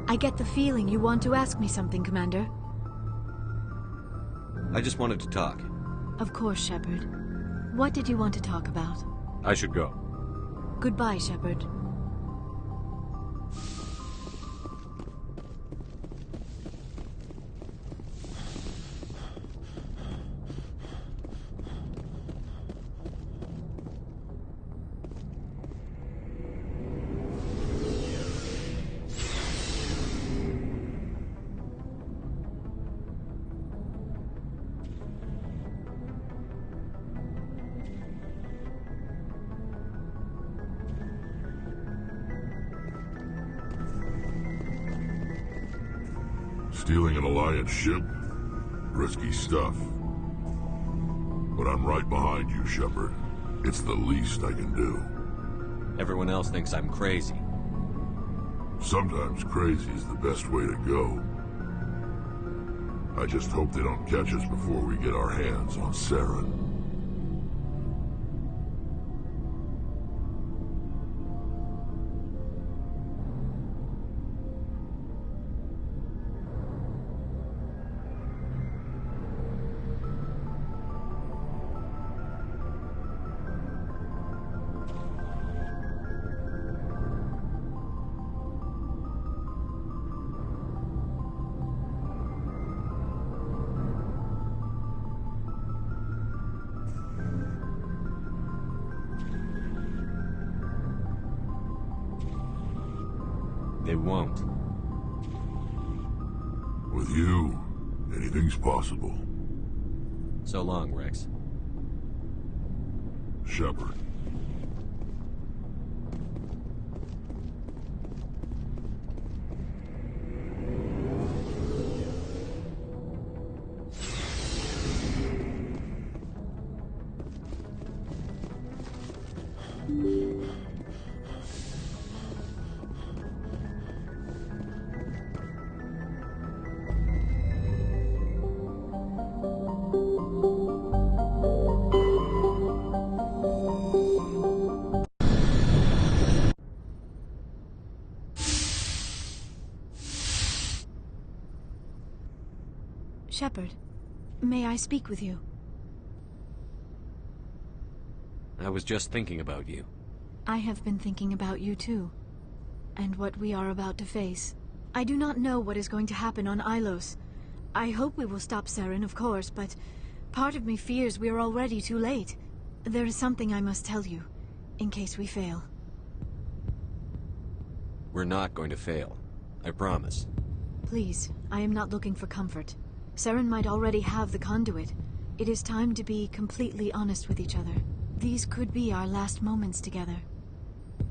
I get the feeling you want to ask me something, Commander. I just wanted to talk. Of course, Shepard. What did you want to talk about? I should go. Goodbye, Shepard. Stealing an Alliance ship? Risky stuff. But I'm right behind you, Shepard. It's the least I can do. Everyone else thinks I'm crazy. Sometimes crazy is the best way to go. I just hope they don't catch us before we get our hands on Saren. They won't. With you, anything's possible. So long, Rex. Shepard. Shepard, may I speak with you? I was just thinking about you. I have been thinking about you too, and what we are about to face. I do not know what is going to happen on Ilos. I hope we will stop Saren, of course, but part of me fears we are already too late. There is something I must tell you, in case we fail. We're not going to fail. I promise. Please, I am not looking for comfort. Saren might already have the conduit. It is time to be completely honest with each other. These could be our last moments together.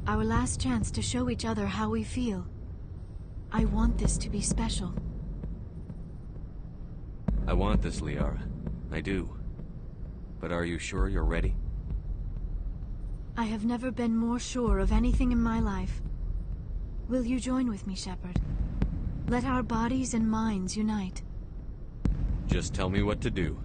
Our last chance to show each other how we feel. I want this to be special. I want this, Liara. I do. But are you sure you're ready? I have never been more sure of anything in my life. Will you join with me, Shepard? Let our bodies and minds unite. Just tell me what to do.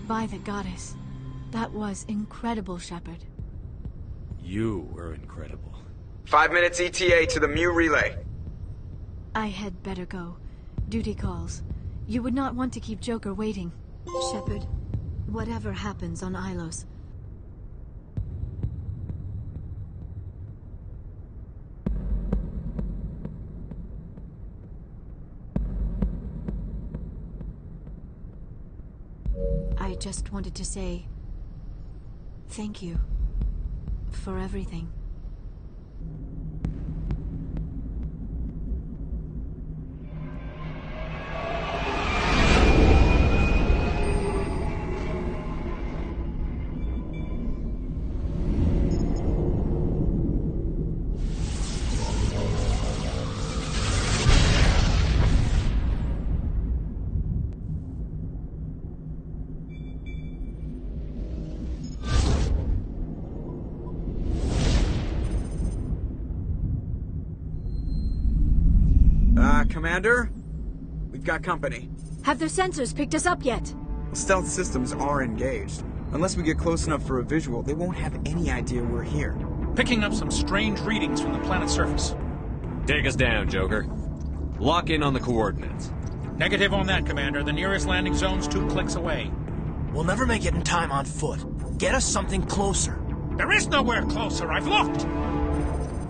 By the goddess. That was incredible, Shepard. You were incredible. 5 minutes ETA to the Mu relay. I had better go. Duty calls. You would not want to keep Joker waiting. Shepard, whatever happens on Ilos, I just wanted to say thank you for everything. Commander? We've got company. Have their sensors picked us up yet? Stealth systems are engaged. Unless we get close enough for a visual, they won't have any idea we're here. Picking up some strange readings from the planet's surface. Take us down, Joker. Lock in on the coordinates. Negative on that, Commander. The nearest landing zone's 2 clicks away. We'll never make it in time on foot. Get us something closer. There is nowhere closer. I've looked.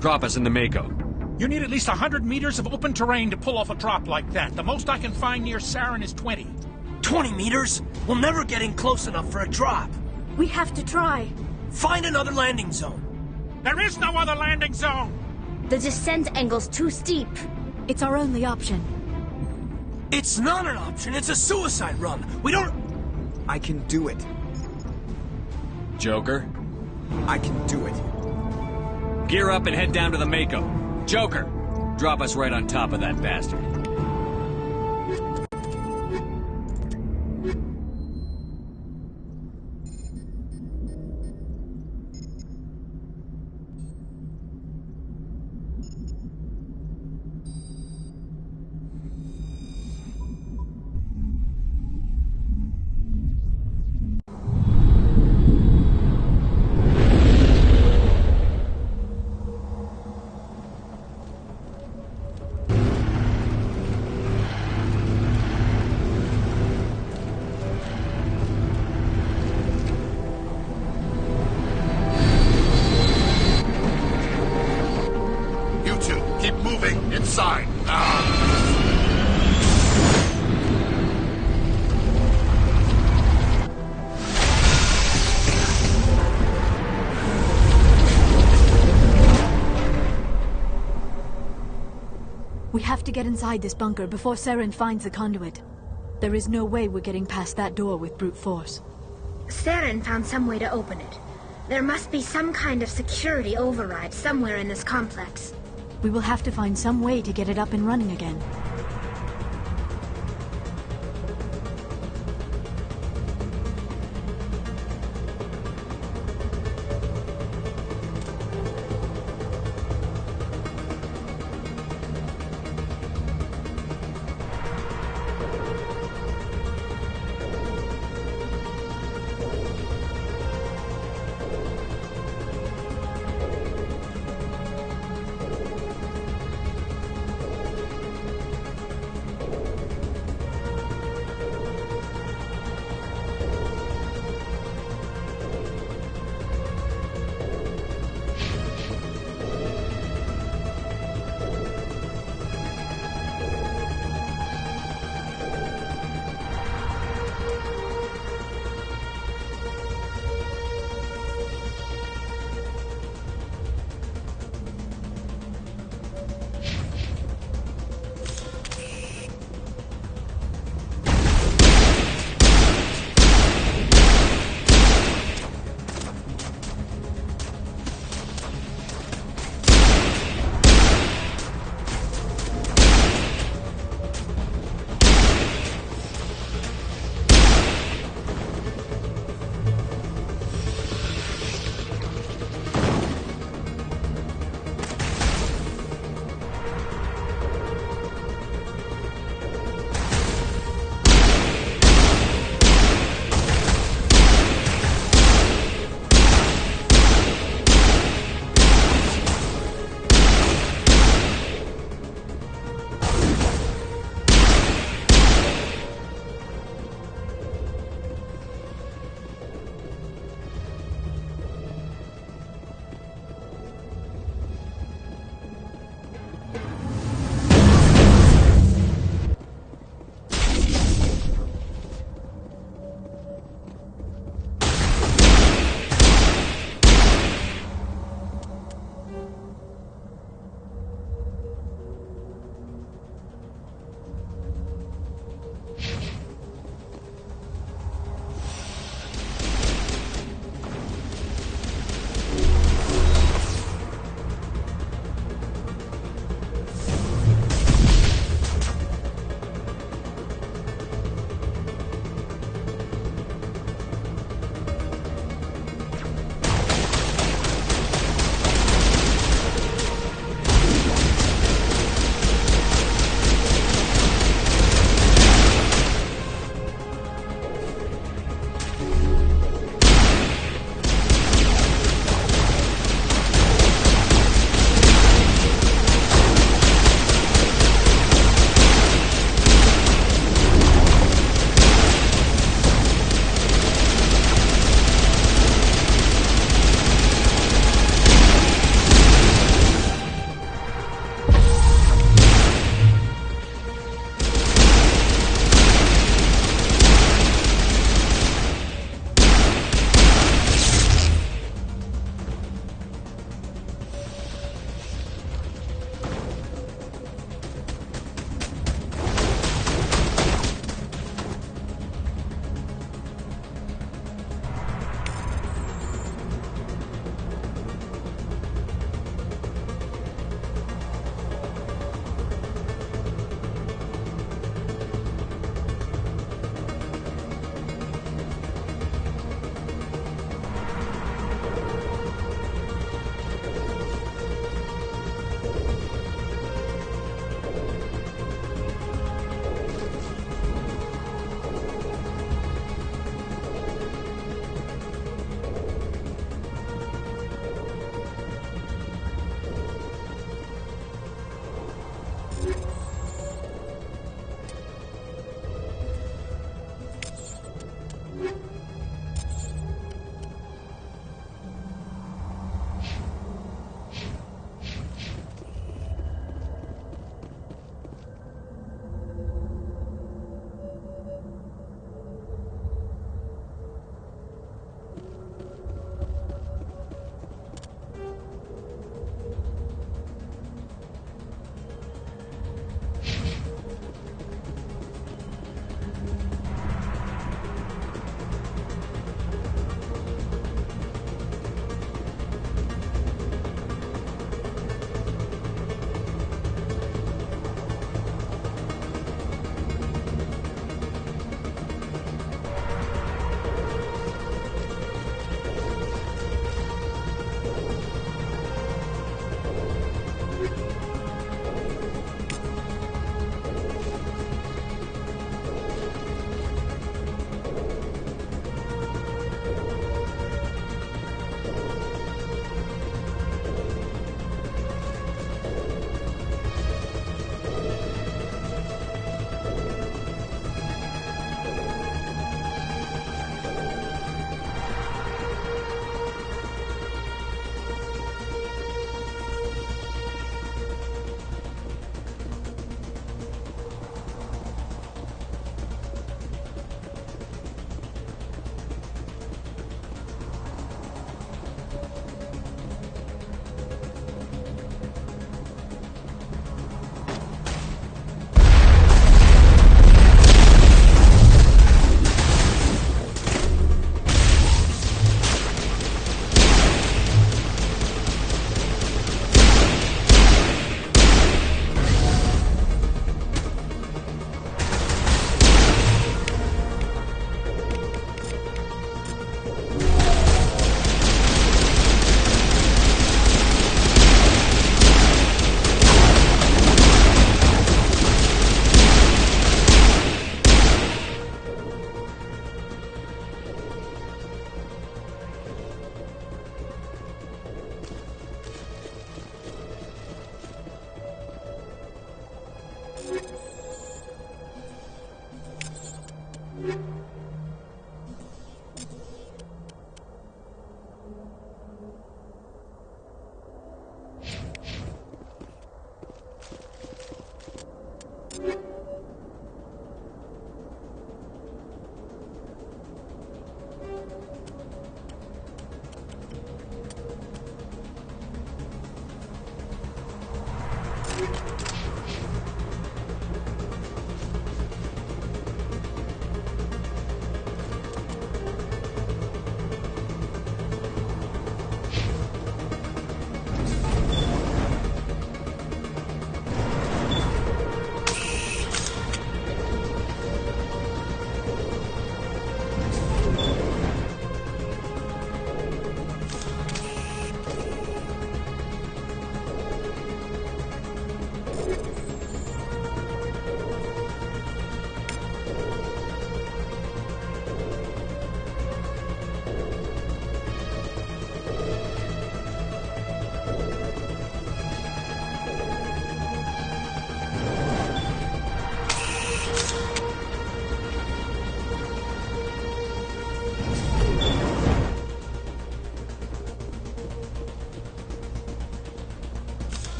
Drop us in the Mako. You need at least 100 meters of open terrain to pull off a drop like that. The most I can find near Saren is 20. 20 meters? We'll never get in close enough for a drop. We have to try. Find another landing zone. There is no other landing zone! The descent angle's too steep. It's our only option. It's not an option. It's a suicide run. We don't... I can do it. Joker, I can do it. gear up and head down to the Mako. Joker, drop us right on top of that bastard. Inside! We have to get inside this bunker before Saren finds the conduit. There is no way we're getting past that door with brute force. Saren found some way to open it. There must be some kind of security override somewhere in this complex. We will have to find some way to get it up and running again.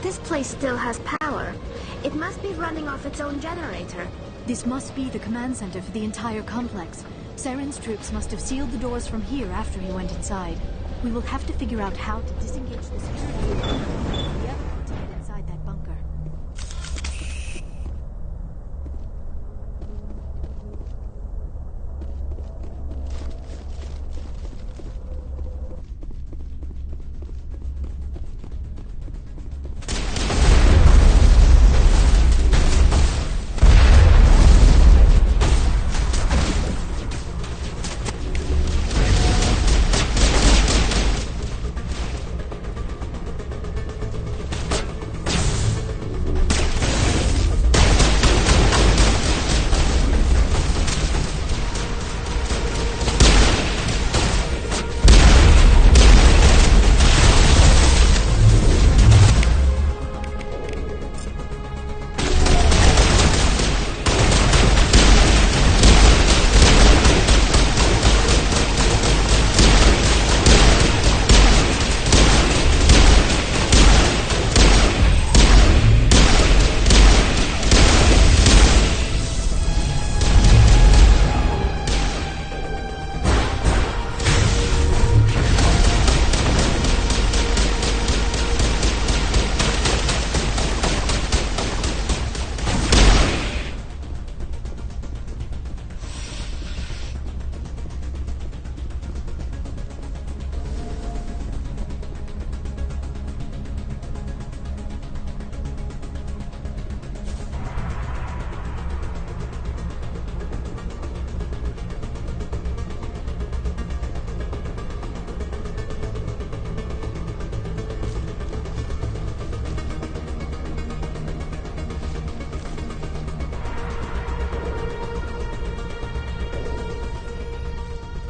This place still has power. It must be running off its own generator. This must be the command center for the entire complex. Saren's troops must have sealed the doors from here after he went inside. We will have to figure out how to disengage the security. The other one to get inside that bunker.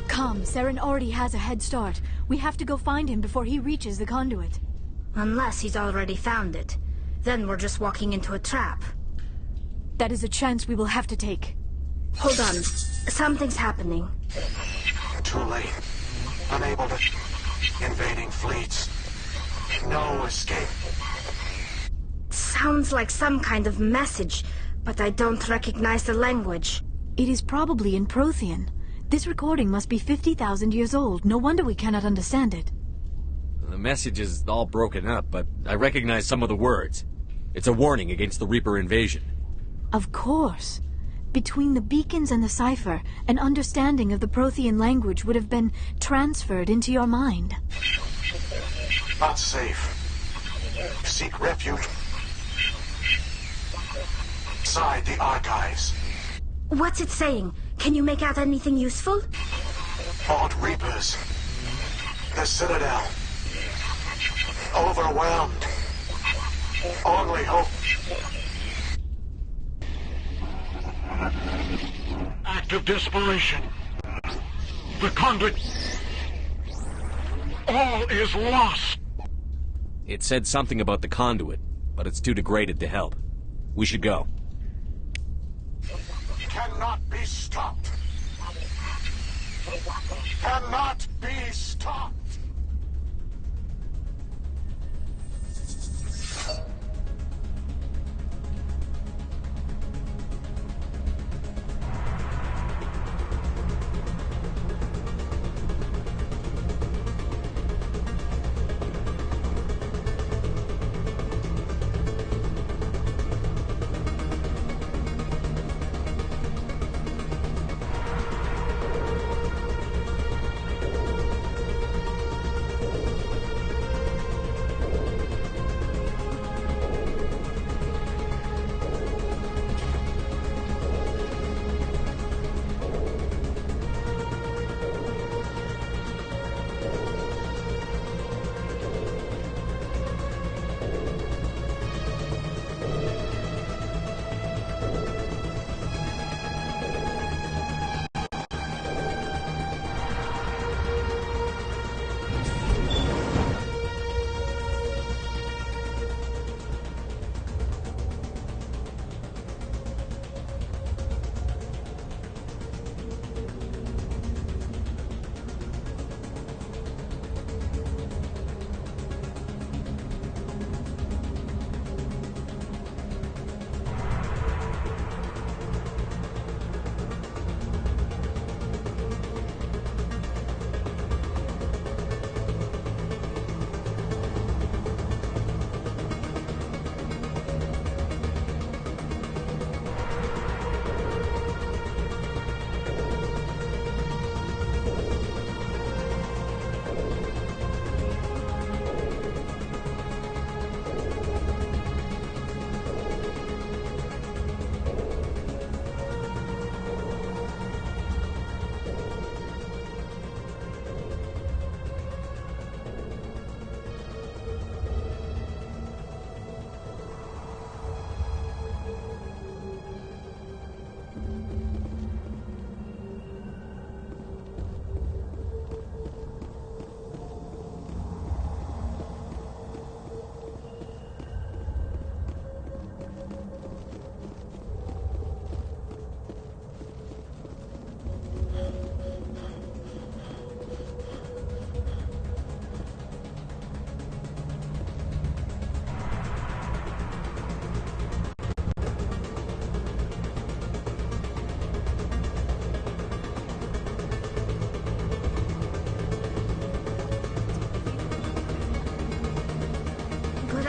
Come, Saren already has a head start. We have to go find him before he reaches the conduit. Unless he's already found it. Then we're just walking into a trap. That is a chance we will have to take. Hold on. Something's happening. Too late. Unable to... Invading fleets. No escape. Sounds like some kind of message, but I don't recognize the language. It is probably in Prothean. This recording must be 50,000 years old. No wonder we cannot understand it. The message is all broken up, but I recognize some of the words. It's a warning against the Reaper invasion. Of course. Between the beacons and the cipher, an understanding of the Prothean language would have been transferred into your mind. Not safe. Seek refuge. Inside the archives. What's it saying? Can you make out anything useful? Fought Reapers. The Citadel. Overwhelmed. Only hope. Act of desperation. The conduit. All is lost. It said something about the conduit, but it's too degraded to help. We should go. Cannot be stopped. Cannot be stopped.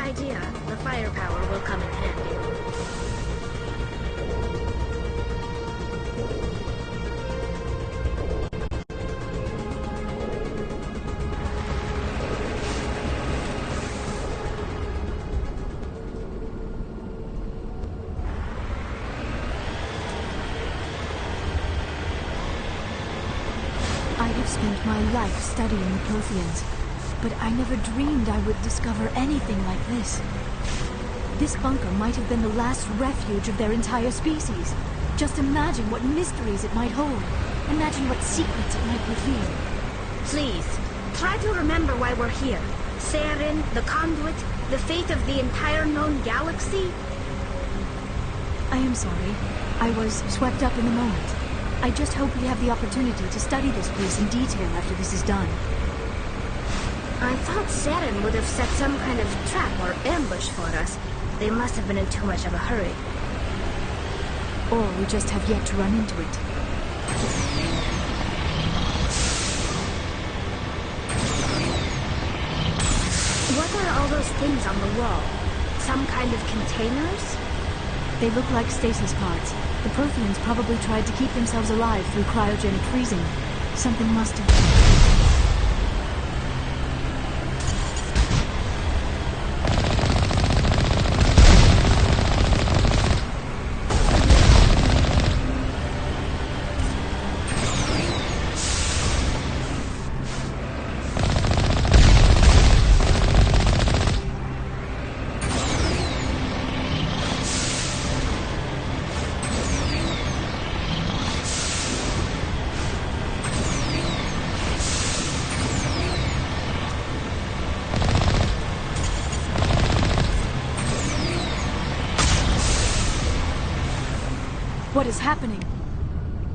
idea. The firepower will come in handy. I have spent my life studying the Protheans, but I never dreamed I would discover anything like this. This bunker might have been the last refuge of their entire species. Just imagine what mysteries it might hold. Imagine what secrets it might reveal. Please, try to remember why we're here. Saren, the conduit, the fate of the entire known galaxy. I am sorry. I was swept up in the moment. I just hope we have the opportunity to study this place in detail after this is done. I thought Saren would have set some kind of trap or ambush for us. They must have been in too much of a hurry. Or we just have yet to run into it. What are all those things on the wall? Some kind of containers? They look like stasis pods. The Protheans probably tried to keep themselves alive through cryogenic freezing. Something must have... What is happening?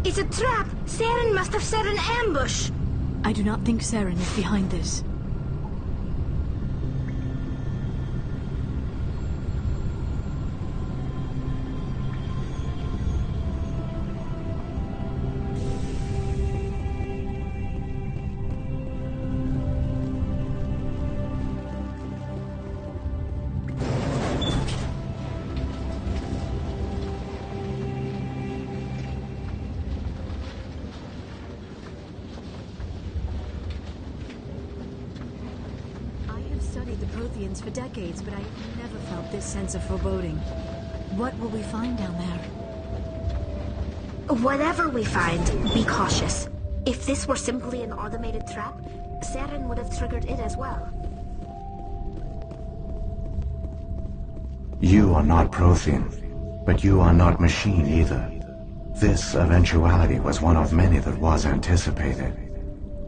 It's a trap! Saren must have set an ambush! I do not think Saren is behind this. For decades, but I never felt this sense of foreboding. What will we find down there? Whatever we find, be cautious. If this were simply an automated trap, Saren would have triggered it as well. You are not Prothean, but you are not machine either. This eventuality was one of many that was anticipated.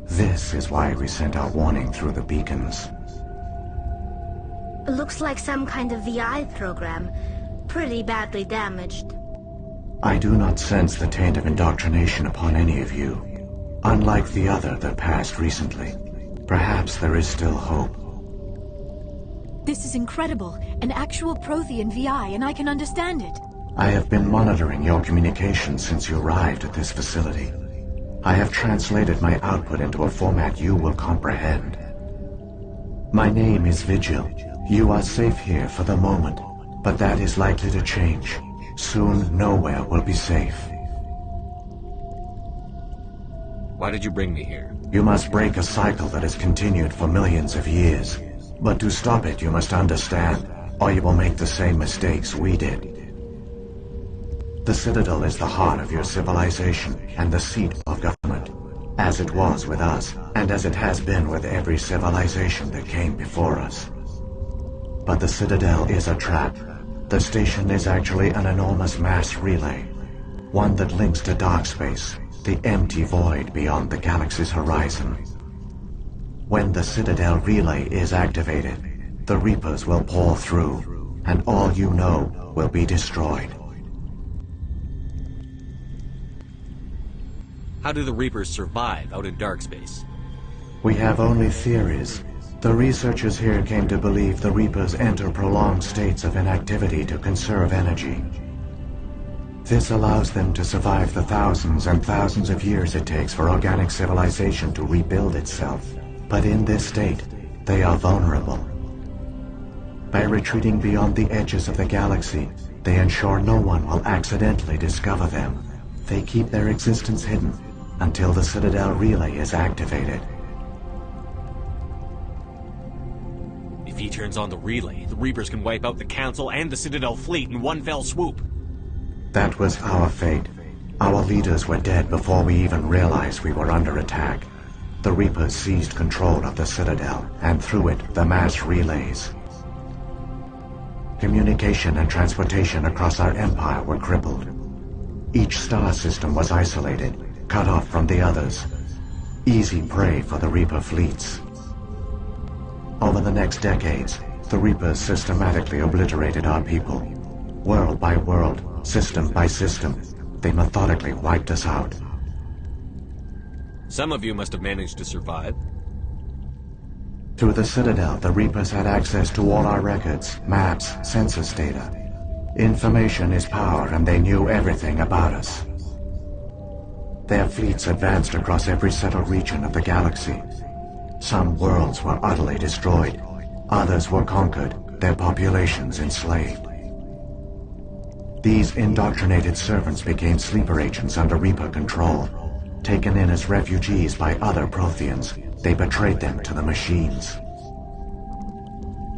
This is why we sent our warning through the beacons. Looks like some kind of VI program. Pretty badly damaged. I do not sense the taint of indoctrination upon any of you. Unlike the other that passed recently. Perhaps there is still hope. This is incredible. An actual Prothean VI, and I can understand it. I have been monitoring your communications since you arrived at this facility. I have translated my output into a format you will comprehend. My name is Vigil. You are safe here for the moment, but that is likely to change. Soon, nowhere will be safe. Why did you bring me here? You must break a cycle that has continued for millions of years. But to stop it, you must understand, or you will make the same mistakes we did. The Citadel is the heart of your civilization and the seat of government, as it was with us, and as it has been with every civilization that came before us. But the Citadel is a trap. The station is actually an enormous mass relay, one that links to dark space, the empty void beyond the galaxy's horizon. When the Citadel relay is activated, the Reapers will pour through, and all you know will be destroyed. How do the Reapers survive out in dark space? We have only theories. The researchers here came to believe the Reapers enter prolonged states of inactivity to conserve energy. This allows them to survive the thousands and thousands of years it takes for organic civilization to rebuild itself. But in this state, they are vulnerable. By retreating beyond the edges of the galaxy, they ensure no one will accidentally discover them. They keep their existence hidden until the Citadel relay is activated. If he turns on the relay, the Reapers can wipe out the Council and the Citadel fleet in one fell swoop. That was our fate. Our leaders were dead before we even realized we were under attack. The Reapers seized control of the Citadel, and through it, the mass relays. Communication and transportation across our empire were crippled. Each star system was isolated, cut off from the others. Easy prey for the Reaper fleets. Over the next decades, the Reapers systematically obliterated our people. World by world, system by system, they methodically wiped us out. Some of you must have managed to survive. Through the Citadel, the Reapers had access to all our records, maps, census data. Information is power, and they knew everything about us. Their fleets advanced across every settled region of the galaxy. Some worlds were utterly destroyed. Others were conquered, their populations enslaved. These indoctrinated servants became sleeper agents under Reaper control. Taken in as refugees by other Protheans, they betrayed them to the machines.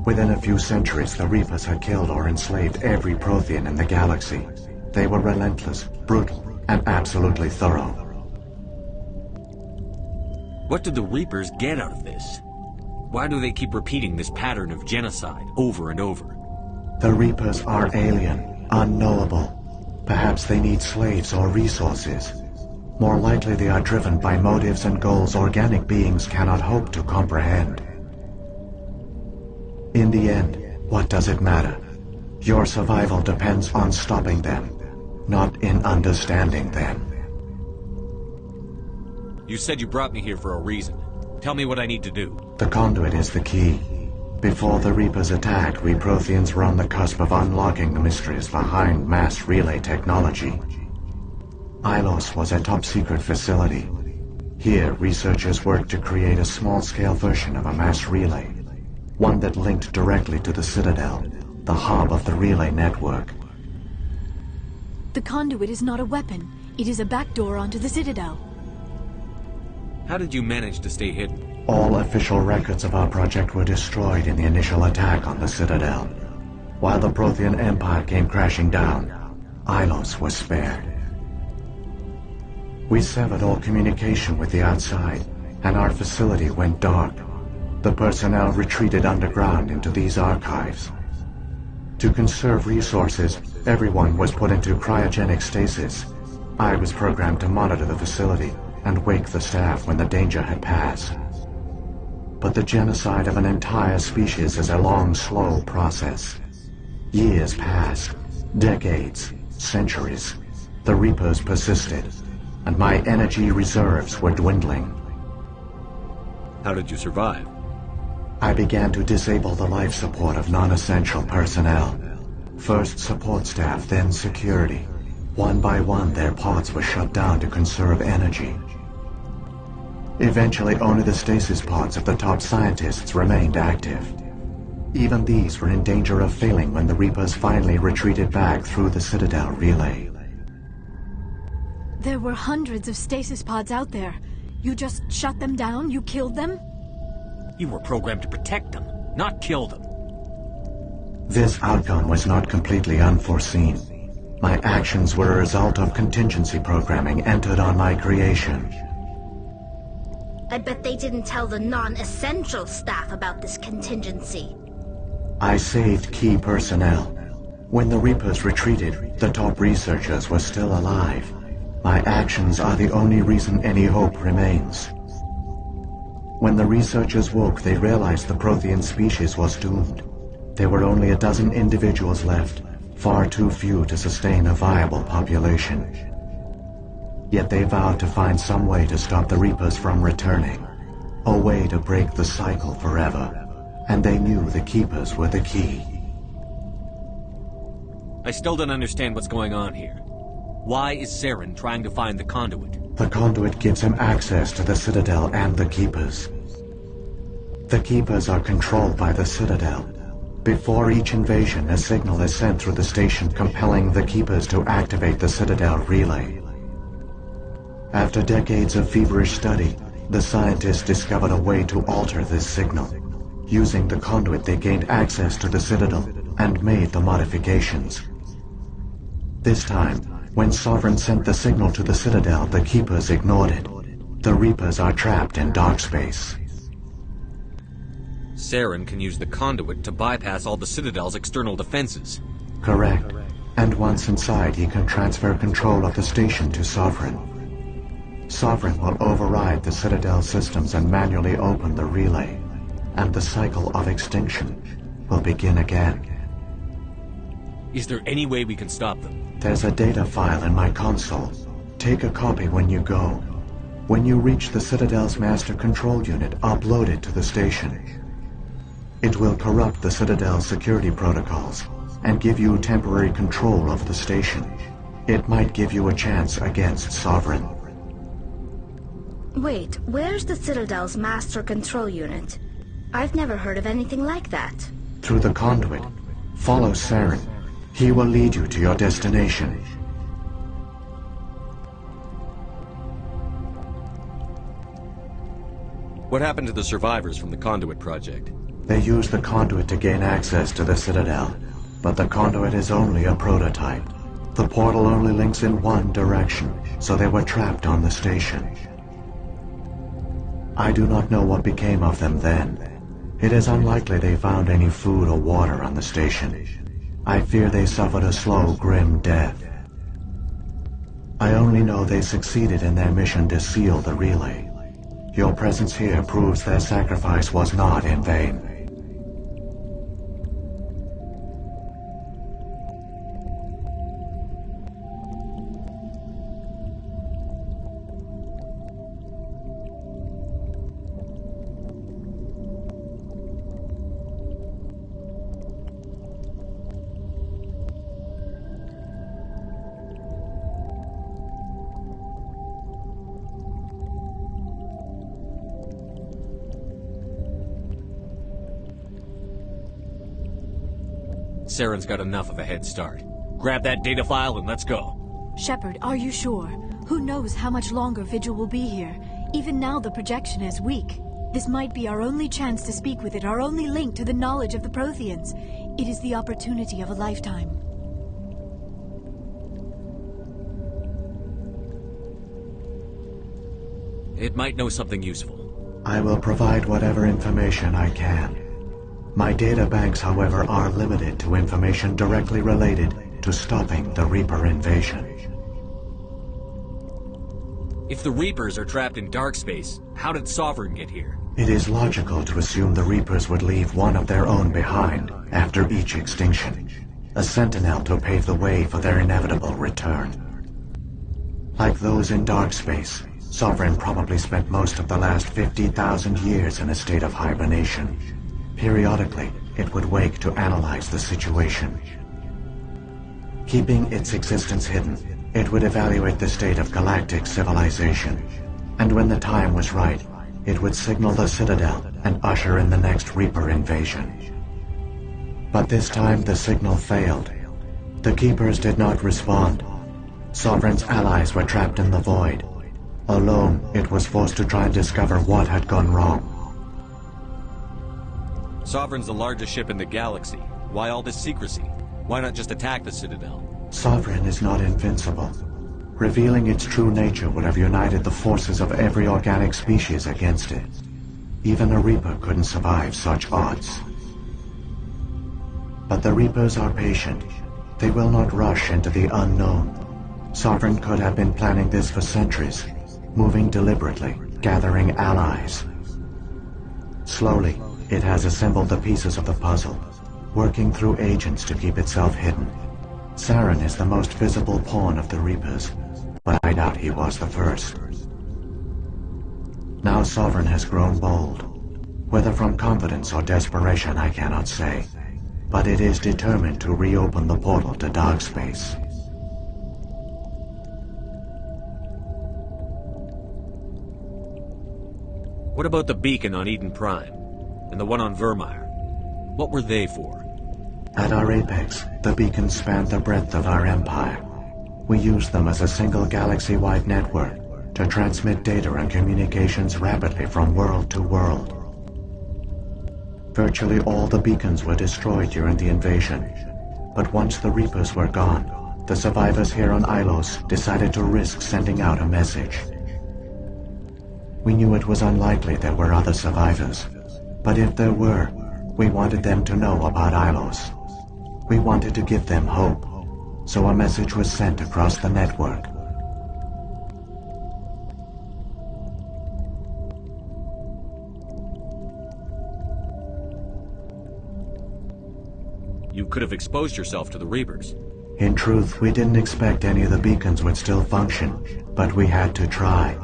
Within a few centuries, the Reapers had killed or enslaved every Prothean in the galaxy. They were relentless, brutal, and absolutely thorough. What did the Reapers get out of this? Why do they keep repeating this pattern of genocide over and over? The Reapers are alien, unknowable. Perhaps they need slaves or resources. More likely they are driven by motives and goals organic beings cannot hope to comprehend. In the end, what does it matter? Your survival depends on stopping them, not in understanding them. You said you brought me here for a reason. Tell me what I need to do. The conduit is the key. Before the Reapers attacked, we Protheans were on the cusp of unlocking the mysteries behind mass relay technology. Ilos was a top-secret facility. Here, researchers worked to create a small-scale version of a mass relay, one that linked directly to the Citadel, the hub of the relay network. The conduit is not a weapon. It is a backdoor onto the Citadel. How did you manage to stay hidden? All official records of our project were destroyed in the initial attack on the Citadel. While the Prothean Empire came crashing down, Ilos was spared. We severed all communication with the outside, and our facility went dark. The personnel retreated underground into these archives. To conserve resources, everyone was put into cryogenic stasis. I was programmed to monitor the facility and wake the staff when the danger had passed. But the genocide of an entire species is a long, slow process. Years passed, decades, centuries. The Reapers persisted, and my energy reserves were dwindling. How did you survive? I began to disable the life support of non-essential personnel. First support staff, then security. One by one, their pods were shut down to conserve energy. Eventually, only the stasis pods of the top scientists remained active. Even these were in danger of failing when the Reapers finally retreated back through the Citadel relay. There were hundreds of stasis pods out there. You just shut them down? You killed them? You were programmed to protect them, not kill them. This outcome was not completely unforeseen. My actions were a result of contingency programming entered on my creation. I bet they didn't tell the non-essential staff about this contingency. I saved key personnel. When the Reapers retreated, the top researchers were still alive. My actions are the only reason any hope remains. When the researchers woke, they realized the Prothean species was doomed. There were only a dozen individuals left, far too few to sustain a viable population. Yet they vowed to find some way to stop the Reapers from returning, a way to break the cycle forever, and they knew the Keepers were the key. I still don't understand what's going on here. Why is Saren trying to find the conduit? The conduit gives him access to the Citadel and the Keepers. The Keepers are controlled by the Citadel. Before each invasion, a signal is sent through the station compelling the Keepers to activate the Citadel relay. After decades of feverish study, the scientists discovered a way to alter this signal. Using the conduit, they gained access to the Citadel and made the modifications. This time, when Sovereign sent the signal to the Citadel, the Keepers ignored it. The Reapers are trapped in dark space. Saren can use the conduit to bypass all the Citadel's external defenses. Correct. And once inside, he can transfer control of the station to Sovereign. Sovereign will override the Citadel systems and manually open the relay, and the cycle of extinction will begin again. Is there any way we can stop them? There's a data file in my console. Take a copy when you go. When you reach the Citadel's master control unit, upload it to the station. It will corrupt the Citadel's security protocols and give you temporary control of the station. It might give you a chance against Sovereign. Wait, where's the Citadel's master control unit? I've never heard of anything like that. Through the conduit. Follow Saren. He will lead you to your destination. What happened to the survivors from the Conduit project? They used the conduit to gain access to the Citadel, but the conduit is only a prototype. The portal only links in one direction, so they were trapped on the station. I do not know what became of them then. It is unlikely they found any food or water on the station. I fear they suffered a slow, grim death. I only know they succeeded in their mission to seal the relay. Your presence here proves their sacrifice was not in vain. Saren's got enough of a head start. Grab that data file and let's go. Shepard, are you sure? Who knows how much longer Vigil will be here? Even now the projection is weak. This might be our only chance to speak with it, our only link to the knowledge of the Protheans. It is the opportunity of a lifetime. It might know something useful. I will provide whatever information I can. My data banks, however, are limited to information directly related to stopping the Reaper invasion. If the Reapers are trapped in dark space, how did Sovereign get here? It is logical to assume the Reapers would leave one of their own behind after each extinction. A sentinel to pave the way for their inevitable return. Like those in dark space, Sovereign probably spent most of the last 50,000 years in a state of hibernation. Periodically, it would wake to analyze the situation. Keeping its existence hidden, it would evaluate the state of galactic civilization. And when the time was right, it would signal the Citadel and usher in the next Reaper invasion. But this time the signal failed. The Keepers did not respond. Sovereign's allies were trapped in the void. Alone, it was forced to try and discover what had gone wrong. Sovereign's the largest ship in the galaxy. Why all this secrecy? Why not just attack the Citadel? Sovereign is not invincible. Revealing its true nature would have united the forces of every organic species against it. Even a Reaper couldn't survive such odds. But the Reapers are patient. They will not rush into the unknown. Sovereign could have been planning this for centuries, moving deliberately, gathering allies. Slowly, it has assembled the pieces of the puzzle, working through agents to keep itself hidden. Saren is the most visible pawn of the Reapers, but I doubt he was the first. Now Sovereign has grown bold. Whether from confidence or desperation, I cannot say. But it is determined to reopen the portal to dark space. What about the beacon on Eden Prime? And the one on Vermeer? What were they for? At our apex, the beacons spanned the breadth of our empire. We used them as a single galaxy-wide network to transmit data and communications rapidly from world to world. Virtually all the beacons were destroyed during the invasion, but once the Reapers were gone, the survivors here on Ilos decided to risk sending out a message. We knew it was unlikely there were other survivors, but if there were, we wanted them to know about Ilos. We wanted to give them hope, so a message was sent across the network. You could have exposed yourself to the Reapers. In truth, we didn't expect any of the beacons would still function, but we had to try.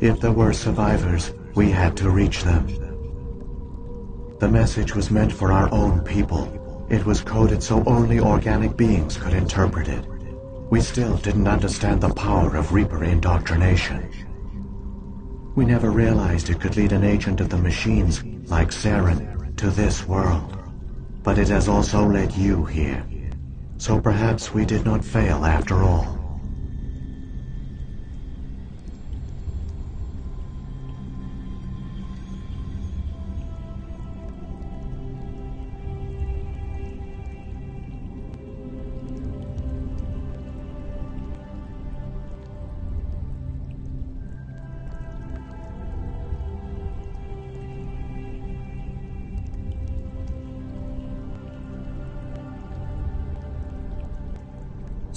If there were survivors, we had to reach them. The message was meant for our own people. It was coded so only organic beings could interpret it. We still didn't understand the power of Reaper indoctrination. We never realized it could lead an agent of the machines, like Saren, to this world. But it has also led you here. So perhaps we did not fail after all.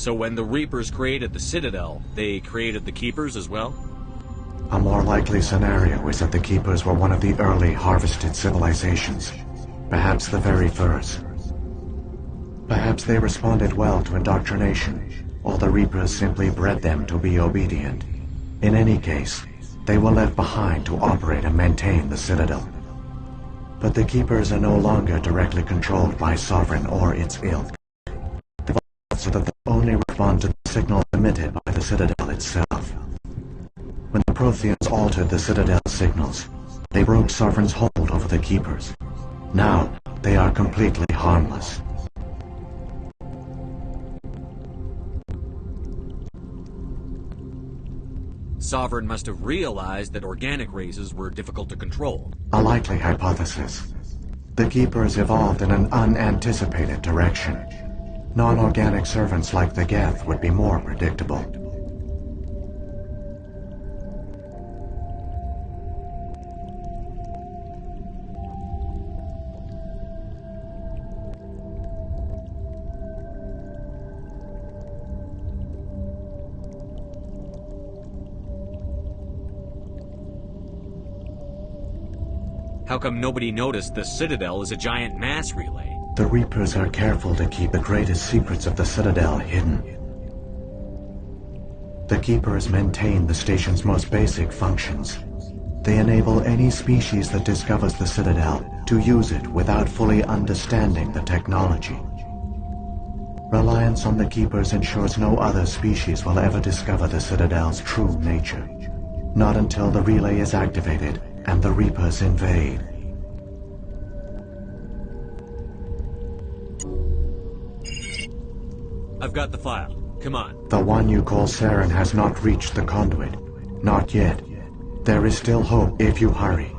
So when the Reapers created the Citadel, they created the Keepers as well? A more likely scenario is that the Keepers were one of the early harvested civilizations, perhaps the very first. Perhaps they responded well to indoctrination, or the Reapers simply bred them to be obedient. In any case, they were left behind to operate and maintain the Citadel. But the Keepers are no longer directly controlled by Sovereign or its ilk, so that they only respond to the signal emitted by the Citadel itself. When the Protheans altered the Citadel's signals, they broke Sovereign's hold over the Keepers. Now, they are completely harmless. Sovereign must have realized that organic races were difficult to control. A likely hypothesis. The Keepers evolved in an unanticipated direction. Non-organic servants like the Geth would be more predictable. How come nobody noticed the Citadel is a giant mass relay? The Reapers are careful to keep the greatest secrets of the Citadel hidden. The Keepers maintain the station's most basic functions. They enable any species that discovers the Citadel to use it without fully understanding the technology. Reliance on the Keepers ensures no other species will ever discover the Citadel's true nature. Not until the relay is activated and the Reapers invade. I've got the file. Come on. The one you call Saren has not reached the conduit. Not yet. There is still hope if you hurry.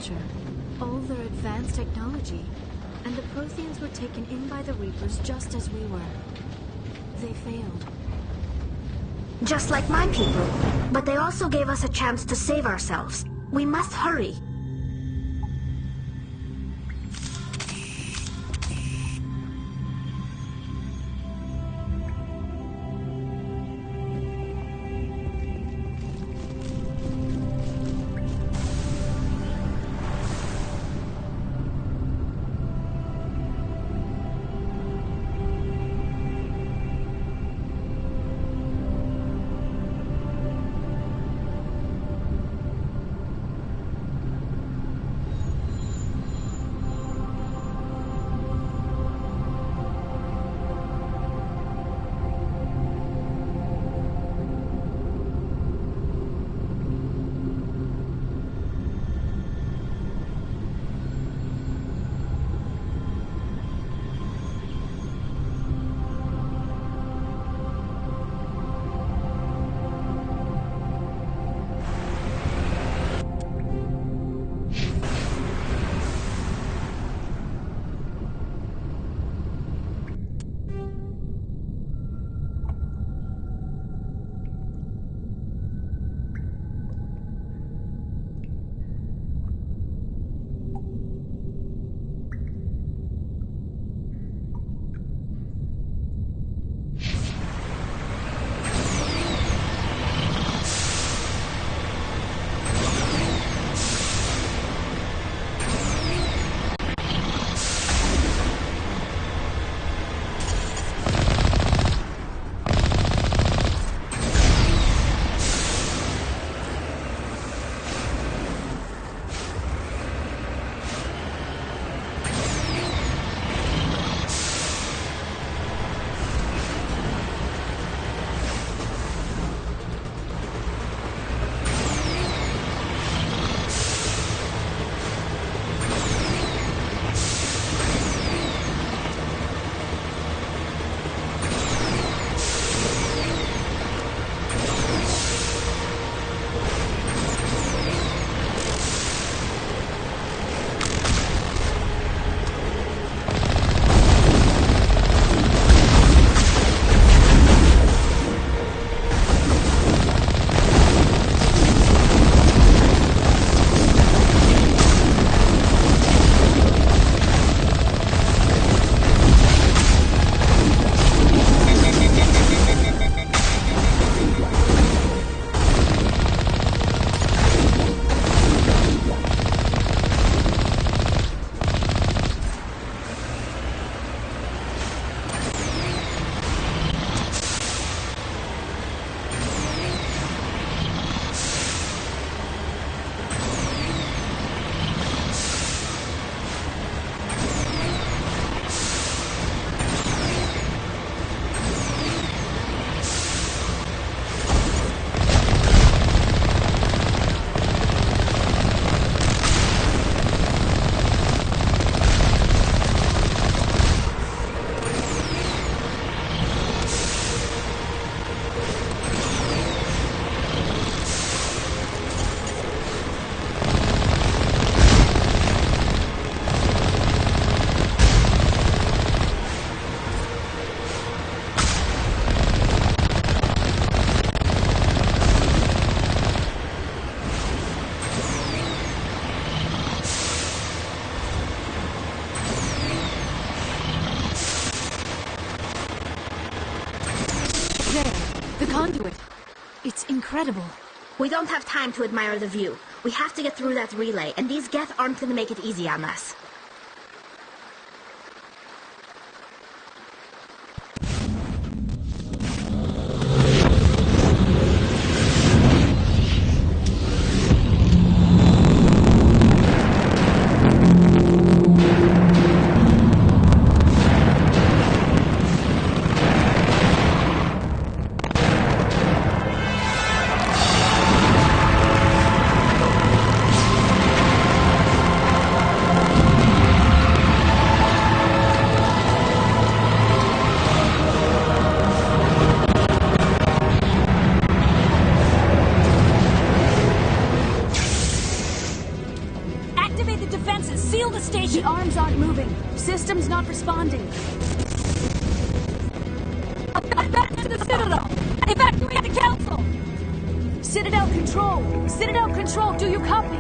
culture, all their advanced technology, and the Protheans were taken in by the Reapers just as we were. They failed. Just like my people. But they also gave us a chance to save ourselves. We must hurry. The conduit. It's incredible. We don't have time to admire the view. We have to get through that relay, and these Geth aren't going to make it easy on us. back to the Citadel! Evacuate the Council! Citadel Control! Citadel Control, do you copy?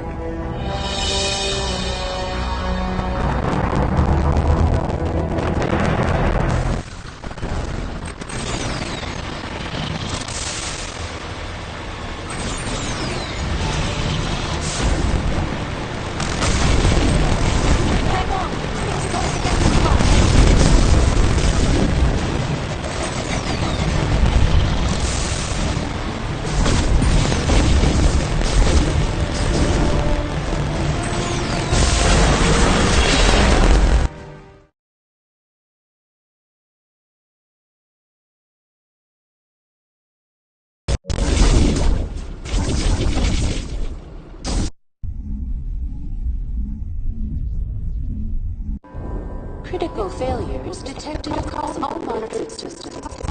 Critical failures detected across all monitoring systems.